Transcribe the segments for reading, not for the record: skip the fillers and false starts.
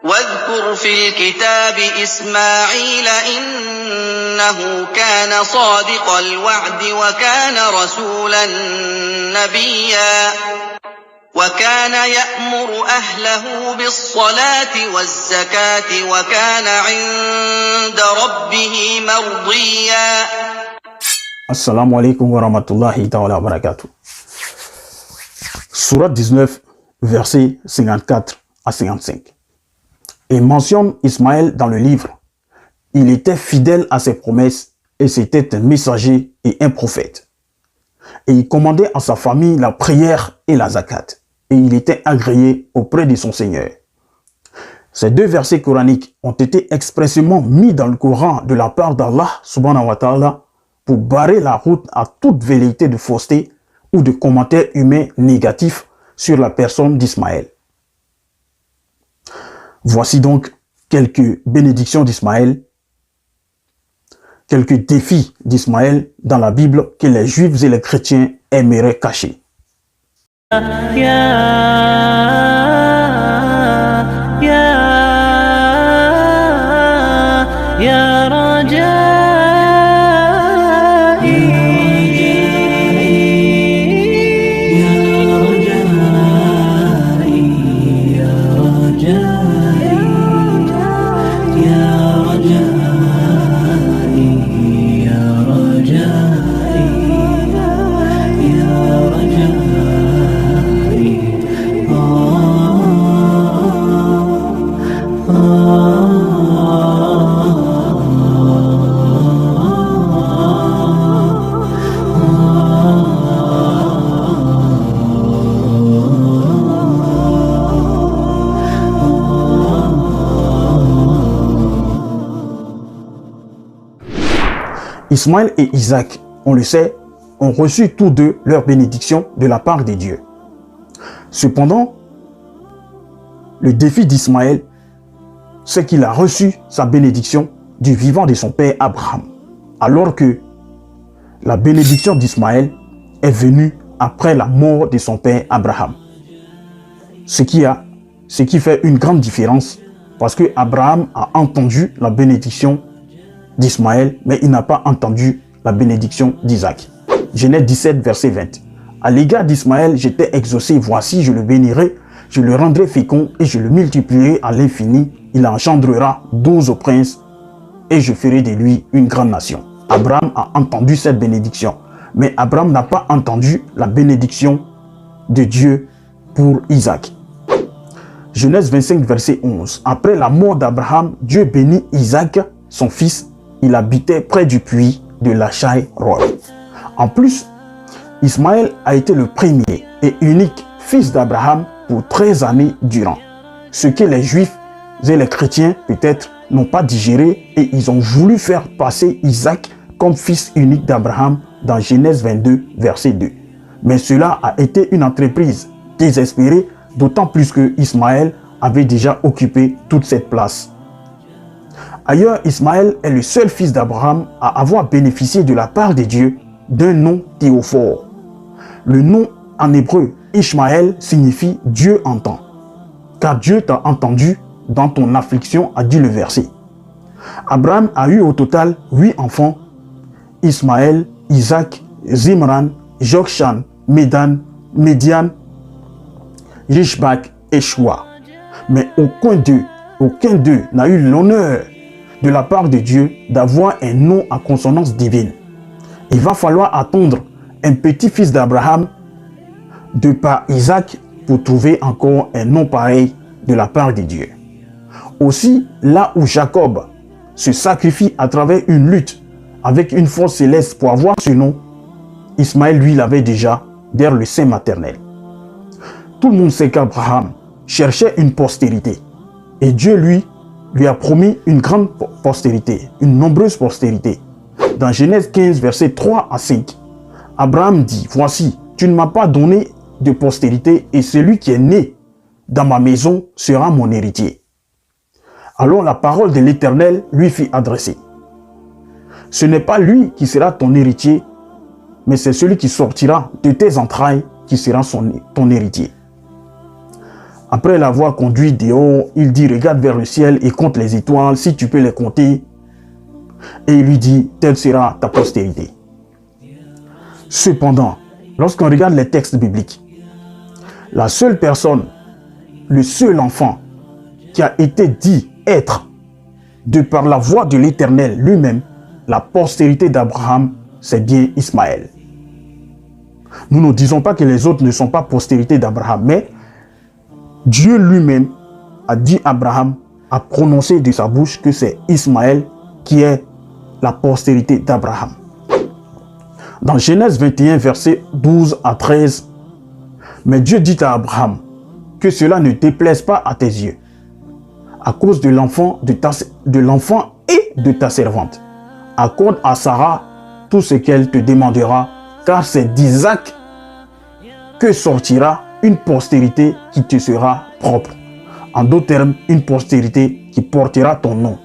واذكر في الكتاب إسماعيل إنه كان صادق الوعد وكان رسولا نبيا وكان يأمر أهله بالصلاة والزكاة وكان عند ربه مرضيا. Assalamu alaikum wa rahmatullahi ta'ala wa barakatuh. Surat 19, versets 54 à 55. Et mentionne Ismaël dans le livre. Il était fidèle à ses promesses et c'était un messager et un prophète. Et il commandait à sa famille la prière et la zakat. Et il était agréé auprès de son Seigneur. Ces deux versets coraniques ont été expressément mis dans le Coran de la part d'Allah subhanahu wa ta'ala pour barrer la route à toute velléité de fausseté ou de commentaires humains négatifs sur la personne d'Ismaël. Voici donc quelques bénédictions d'Ismaël, quelques défis d'Ismaël dans la Bible que les Juifs et les chrétiens aimeraient cacher. Ismaël et Isaac, on le sait, ont reçu tous deux leur bénédiction de la part de Dieu. Cependant, le défi d'Ismaël, c'est qu'il a reçu sa bénédiction du vivant de son père Abraham, alors que la bénédiction d'Ismaël est venue après la mort de son père Abraham. Ce qui fait une grande différence, parce que Abraham a entendu la bénédiction d'Ismaël, mais il n'a pas entendu la bénédiction d'Isaac. Genèse 17, verset 20. À l'égard d'Ismaël, j'étais exaucé, voici, je le bénirai, je le rendrai fécond et je le multiplierai à l'infini. Il engendrera 12 princes et je ferai de lui une grande nation. Abraham a entendu cette bénédiction, mais Abraham n'a pas entendu la bénédiction de Dieu pour Isaac. Genèse 25, verset 11. Après la mort d'Abraham, Dieu bénit Isaac, son fils. Il habitait près du puits de Lachaï-Roy. En plus, Ismaël a été le premier et unique fils d'Abraham pour 13 années durant. Ce que les Juifs et les chrétiens peut-être n'ont pas digéré et ils ont voulu faire passer Isaac comme fils unique d'Abraham dans Genèse 22, verset 2. Mais cela a été une entreprise désespérée, d'autant plus que Ismaël avait déjà occupé toute cette place. Ailleurs, Ismaël est le seul fils d'Abraham à avoir bénéficié de la part de Dieu d'un nom théophore. Le nom en hébreu, Ishmaël, signifie Dieu entend. Car Dieu t'a entendu dans ton affliction, a dit le verset. Abraham a eu au total 8 enfants, Ismaël, Isaac, Zimran, Jokshan, Médian, Rishbak et Shua. Mais aucun d'eux n'a eu l'honneur de la part de Dieu d'avoir un nom à consonance divine. Il va falloir attendre un petit-fils d'Abraham de par Isaac pour trouver encore un nom pareil de la part de Dieu. Aussi, là où Jacob se sacrifie à travers une lutte avec une force céleste pour avoir ce nom, Ismaël, lui, l'avait déjà vers le sein maternel. Tout le monde sait qu'Abraham cherchait une postérité. Et Dieu, lui a promis une grande postérité, une nombreuse postérité. Dans Genèse 15, versets 3 à 5, Abraham dit, « Voici, tu ne m'as pas donné de postérité et celui qui est né dans ma maison sera mon héritier. » Alors la parole de l'Éternel lui fut adressée. « Ce n'est pas lui qui sera ton héritier, mais c'est celui qui sortira de tes entrailles qui sera ton héritier. » Après l'avoir conduit dehors, il dit, regarde vers le ciel et compte les étoiles, si tu peux les compter. Et il lui dit, telle sera ta postérité. Cependant, lorsqu'on regarde les textes bibliques, la seule personne, le seul enfant qui a été dit être, de par la voix de l'Éternel lui-même, la postérité d'Abraham, c'est bien Ismaël. Nous ne disons pas que les autres ne sont pas postérité d'Abraham, mais Dieu lui-même a dit à Abraham, a prononcé de sa bouche que c'est Ismaël qui est la postérité d'Abraham. Dans Genèse 21, versets 12 à 13, mais Dieu dit à Abraham que cela ne déplaise pas à tes yeux, à cause de l'enfant et de ta servante. Accorde à Sarah tout ce qu'elle te demandera, car c'est d'Isaac que sortira une postérité qui te sera propre. En d'autres termes, une postérité qui portera ton nom.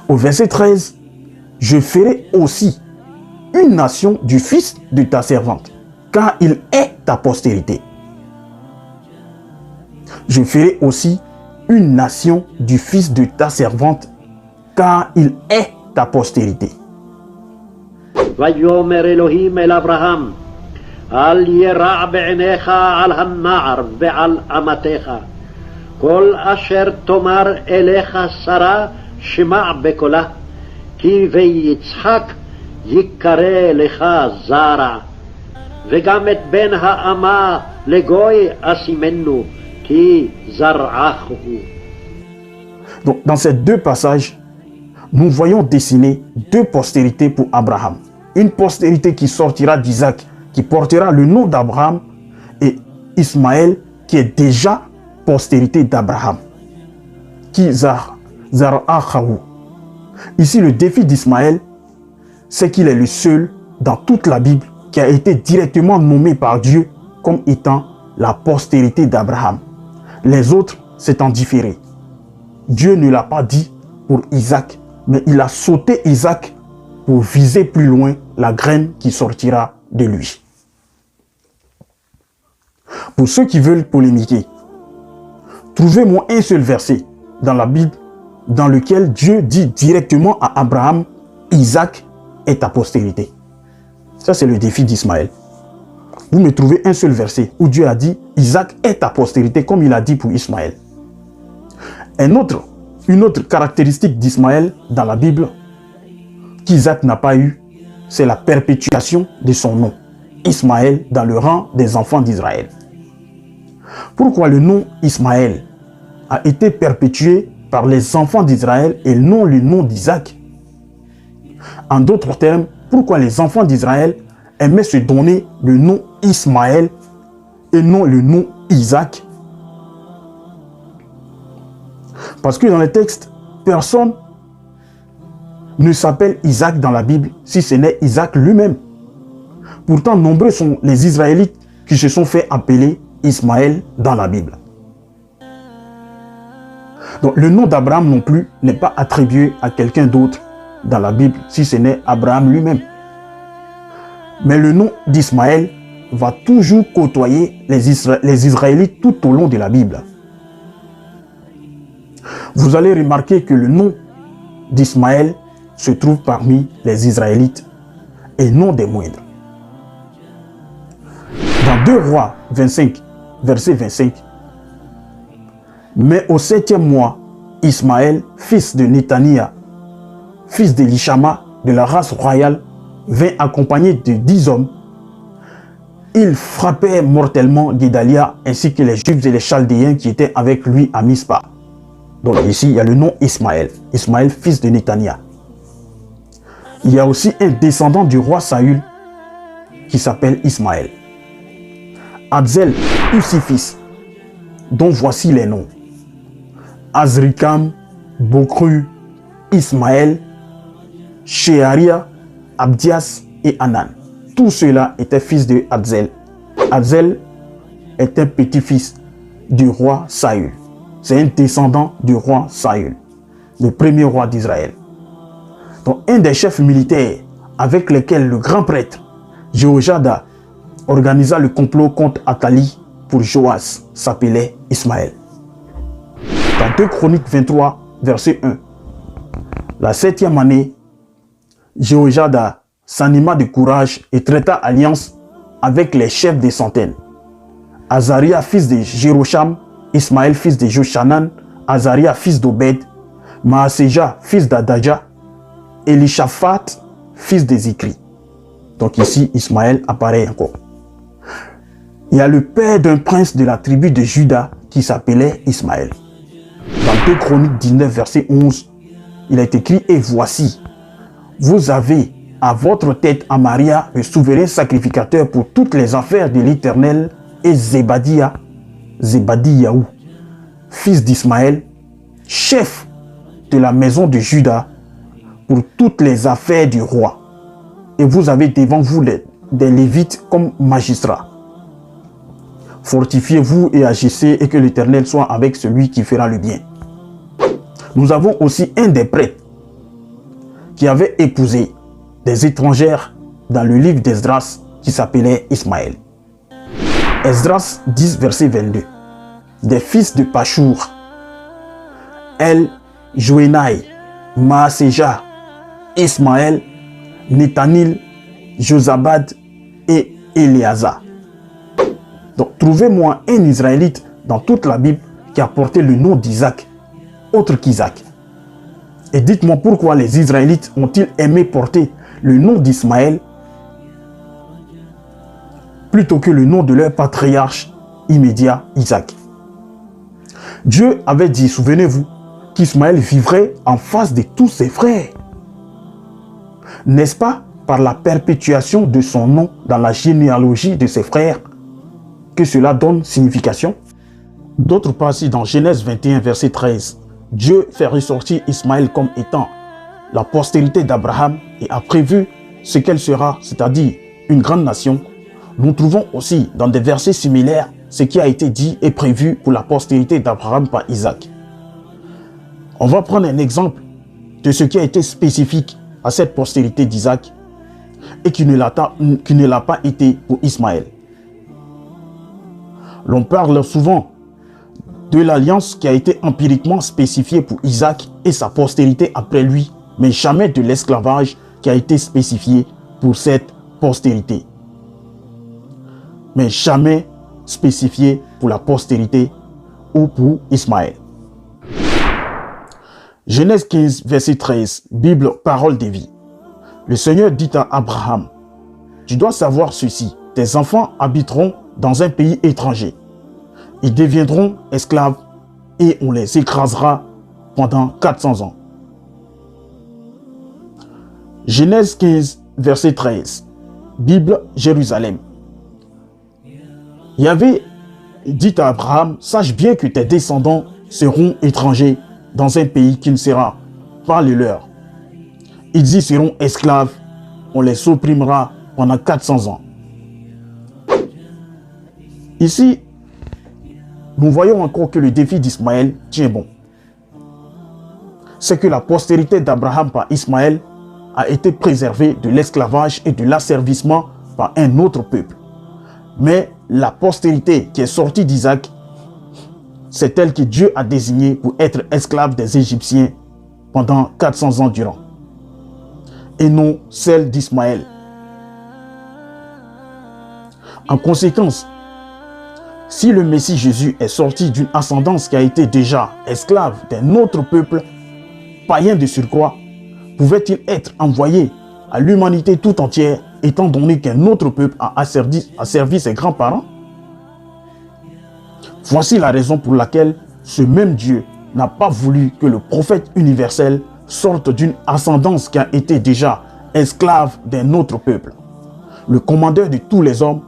Au verset 13, je ferai aussi une nation du fils de ta servante, car il est ta postérité. Je ferai aussi une nation du fils de ta servante, car il est ta postérité. ויאמר אלוהים אל אברהם, אל ירע בעיניך על הנער ועל אמתך, כל אשר תאמר אליך שרה שמע בקולה, כי ויצחק יקרא לך זרע, וגם את בן האמה לגוי אשימנו, כי זרעך הוא. Donc, dans ces deux passages, nous voyons dessiner deux postérités pour Abraham. Une postérité qui sortira d'Isaac, qui portera le nom d'Abraham, et Ismaël, qui est déjà postérité d'Abraham, qui zara'achahu. Ici, le défi d'Ismaël, c'est qu'il est le seul dans toute la Bible qui a été directement nommé par Dieu comme étant la postérité d'Abraham. Les autres, c'est en différé. Dieu ne l'a pas dit pour Isaac, mais il a sauté Isaac pour viser plus loin la graine qui sortira de lui. Pour ceux qui veulent polémiquer, trouvez-moi un seul verset dans la Bible dans lequel Dieu dit directement à Abraham, Isaac est ta postérité. Ça, c'est le défi d'Ismaël. Vous me trouvez un seul verset où Dieu a dit, Isaac est ta postérité, comme il a dit pour Ismaël. Une autre caractéristique d'Ismaël dans la Bible qu'Isaac n'a pas eu, c'est la perpétuation de son nom, Ismaël, dans le rang des enfants d'Israël. Pourquoi le nom Ismaël a été perpétué par les enfants d'Israël et non le nom d'Isaac? En d'autres termes, pourquoi les enfants d'Israël aimaient se donner le nom Ismaël et non le nom Isaac? Parce que dans les textes, personne ne s'appelle Isaac dans la Bible si ce n'est Isaac lui-même. Pourtant, nombreux sont les Israélites qui se sont fait appeler Ismaël dans la Bible. Donc le nom d'Abraham non plus n'est pas attribué à quelqu'un d'autre dans la Bible si ce n'est Abraham lui-même. Mais le nom d'Ismaël va toujours côtoyer les Israélites tout au long de la Bible. Vous allez remarquer que le nom d'Ismaël se trouve parmi les Israélites et non des moindres. Dans 2 Rois 25, verset 25, mais au 7e mois, Ismaël, fils de Néthania, fils d'Elishama, de la race royale, vint accompagné de 10 hommes. Il frappait mortellement Guédalia ainsi que les Juifs et les Chaldéens qui étaient avec lui à Mispa. Donc ici, il y a le nom Ismaël. Ismaël, fils de Néthania. Il y a aussi un descendant du roi Saül qui s'appelle Ismaël. Adzel eut 6 fils, dont voici les noms. Azrikam, Bokru, Ismaël, Sheharia, Abdias et Anan. Tous ceux-là étaient fils de Adzel. Adzel est un petit-fils du roi Saül. C'est un descendant du roi Saül, le premier roi d'Israël. Donc un des chefs militaires avec lesquels le grand prêtre Jéhoiada organisa le complot contre Athalie pour Joas s'appelait Ismaël. Dans 2 Chroniques 23, verset 1, la 7e année, Jéhoïada s'anima de courage et traita alliance avec les chefs des centaines. Azaria, fils de Jérocham, Ismaël, fils de Joshanan, Azaria, fils d'Obed, Maaseja, fils d'Adadja, Elishaphat, fils de Zikri. Donc ici, Ismaël apparaît encore. Il y a le père d'un prince de la tribu de Juda qui s'appelait Ismaël. Dans 2 Chroniques 19, verset 11, il est écrit « Et voici, vous avez à votre tête Amaria, le souverain sacrificateur pour toutes les affaires de l'Éternel, et Zebadiyahu, fils d'Ismaël, chef de la maison de Juda, pour toutes les affaires du roi. Et vous avez devant vous des Lévites comme magistrats. Fortifiez-vous et agissez, et que l'Éternel soit avec celui qui fera le bien. » Nous avons aussi un des prêtres qui avait épousé des étrangères dans le livre d'Esdras qui s'appelait Ismaël. Esdras 10, verset 22. Des fils de Pachur, El, Joénaï, Maaseja, Ismaël, Nethanil, Josabad et Éléazar. Donc, trouvez-moi un Israélite dans toute la Bible qui a porté le nom d'Isaac, autre qu'Isaac. Et dites-moi pourquoi les Israélites ont-ils aimé porter le nom d'Ismaël plutôt que le nom de leur patriarche immédiat, Isaac. Dieu avait dit, souvenez-vous, qu'Ismaël vivrait en face de tous ses frères. N'est-ce pas par la perpétuation de son nom dans la généalogie de ses frères que cela donne signification? D'autre part, si dans Genèse 21, verset 13, Dieu fait ressortir Ismaël comme étant la postérité d'Abraham et a prévu ce qu'elle sera, c'est-à-dire une grande nation, nous trouvons aussi dans des versets similaires ce qui a été dit et prévu pour la postérité d'Abraham par Isaac. On va prendre un exemple de ce qui a été spécifique à cette postérité d'Isaac et qui ne l'a pas été pour Ismaël. L'on parle souvent de l'alliance qui a été empiriquement spécifiée pour Isaac et sa postérité après lui, mais jamais de l'esclavage qui a été spécifié pour cette postérité. Mais jamais spécifié pour la postérité ou pour Ismaël. Genèse 15, verset 13, Bible, parole de vie. Le Seigneur dit à Abraham, « Tu dois savoir ceci, tes enfants habiteront dans un pays étranger. Ils deviendront esclaves et on les écrasera pendant 400 ans. » Genèse 15, verset 13, Bible, Jérusalem. Yahvé dit à Abraham, « Sache bien que tes descendants seront étrangers dans un pays qui ne sera pas le leur. Ils y seront esclaves, on les opprimera pendant 400 ans. » Ici, nous voyons encore que le défi d'Ismaël tient bon. C'est que la postérité d'Abraham par Ismaël a été préservée de l'esclavage et de l'asservissement par un autre peuple. Mais la postérité qui est sortie d'Isaac, c'est elle que Dieu a désignée pour être esclave des Égyptiens pendant 400 ans durant. Et non celle d'Ismaël. En conséquence, si le Messie Jésus est sorti d'une ascendance qui a été déjà esclave d'un autre peuple, païen de surcroît, pouvait-il être envoyé à l'humanité tout entière étant donné qu'un autre peuple a servi ses grands-parents? Voici la raison pour laquelle ce même Dieu n'a pas voulu que le prophète universel sorte d'une ascendance qui a été déjà esclave d'un autre peuple. Le commandeur de tous les hommes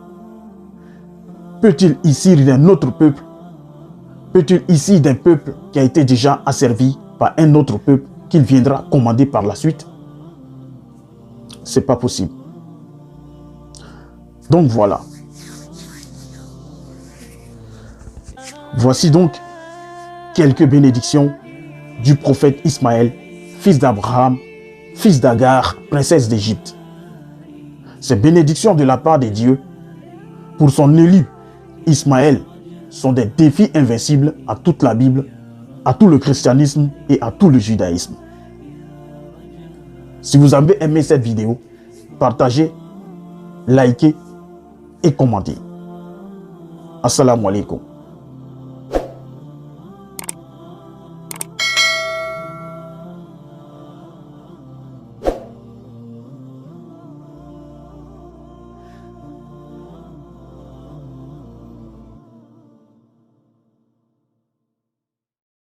peut-il ici d'un autre peuple? Peut-il ici d'un peuple qui a été déjà asservi par un autre peuple qu'il viendra commander par la suite? C'est pas possible. Donc voilà. Voici donc quelques bénédictions du prophète Ismaël, fils d'Abraham, fils d'Agar, princesse d'Égypte. Ces bénédictions de la part de Dieu pour son élu Ismaël, sont des défis invincibles à toute la Bible, à tout le christianisme et à tout le judaïsme. Si vous avez aimé cette vidéo, partagez, likez et commentez. Assalamu alaikum.